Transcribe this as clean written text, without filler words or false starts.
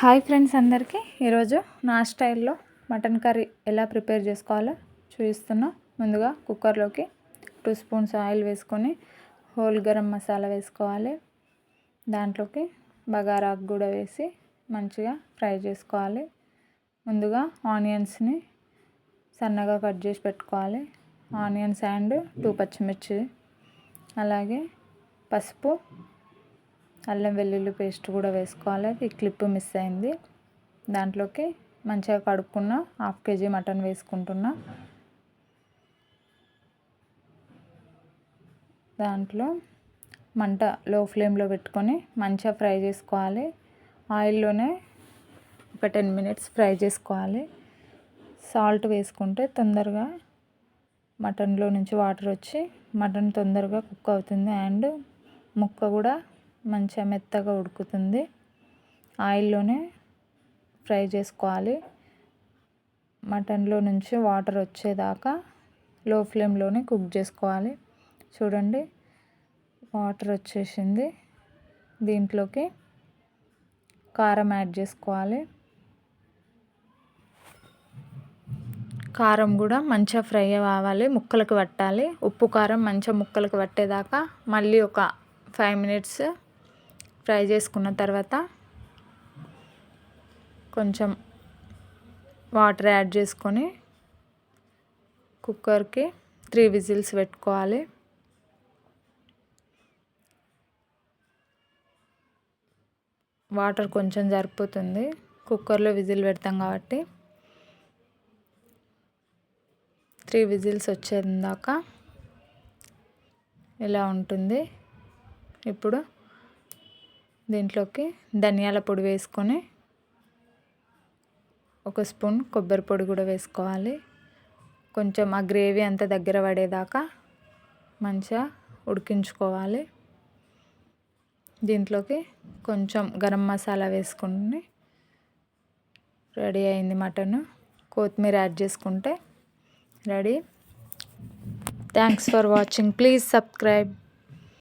Hi friends అందరికీ ఈరోజు నా స్టైల్లో మటన్ కర్రీ ఎలా ప్రిపేర్ చేసుకోవాలో చూపిస్తున్నా. ముందుగా కుక్కర్లోకి 2 స్పూన్స్ ఆయిల్ వేసుకొని హోల్ గరం మసాలా వేసుకోవాలి. దాంట్లోకి బగారాకు కూడా వేసి మంచిగా ఫ్రై చేసుకోవాలి. ముందుగా ఆనియన్స్ని సన్నగా కట్ చేసి పెట్టుకోవాలి. ఆనియన్స్ అండ్ 2 పచ్చిమిర్చి, అలాగే పసుపు, అల్లం వెల్లుల్లి పేస్ట్ కూడా వేసుకోవాలి. ఈ క్లిప్ మిస్ అయింది. దాంట్లోకి మంచిగా కడుక్కున్న 1/2 kg మటన్ వేసుకుంటున్నా. దాంట్లో మంట లో ఫ్లేమ్లో పెట్టుకొని మంచిగా ఫ్రై చేసుకోవాలి. ఆయిల్లోనే ఒక 10 minutes ఫ్రై చేసుకోవాలి. సాల్ట్ వేసుకుంటే తొందరగా మటన్లో నుంచి వాటర్ వచ్చి మటన్ తొందరగా కుక్ అవుతుంది అండ్ ముక్క కూడా మంచిగా మెత్తగా ఉడుకుతుంది. ఆయిల్లోనే ఫ్రై చేసుకోవాలి. మటన్లో నుంచి వాటర్ వచ్చేదాకా లో ఫ్లేమ్లోనే కుక్ చేసుకోవాలి. చూడండి, వాటర్ వచ్చేసింది. దీంట్లోకి కారం యాడ్ చేసుకోవాలి. కారం కూడా మంచిగా ఫ్రై అవ్వాలి, ముక్కలకు పట్టాలి. ఉప్పు కారం మంచిగా ముక్కలకు పట్టేదాకా మళ్ళీ ఒక 5 minutes ఫ్రై చేసుకున్న తర్వాత కొంచెం వాటర్ యాడ్ చేసుకొని కుక్కర్కి 3 whistles పెట్టుకోవాలి. వాటర్ కొంచెం సరిపోతుంది, కుక్కర్లో విజిల్ పెడతాం కాబట్టి. 3 whistles వచ్చేదాకా ఇలా ఉంటుంది. ఇప్పుడు దీంట్లోకి ధనియాల పొడి వేసుకొని 1 స్పూన్ కొబ్బరి పొడి కూడా వేసుకోవాలి. కొంచెం ఆ గ్రేవీ అంతా దగ్గర పడేదాకా మంచిగా ఉడికించుకోవాలి. దీంట్లోకి కొంచెం గరం మసాలా వేసుకొని రెడీ అయింది మటన్. కొత్తిమీర యాడ్ చేసుకుంటే ready. Thanks for watching. Please subscribe.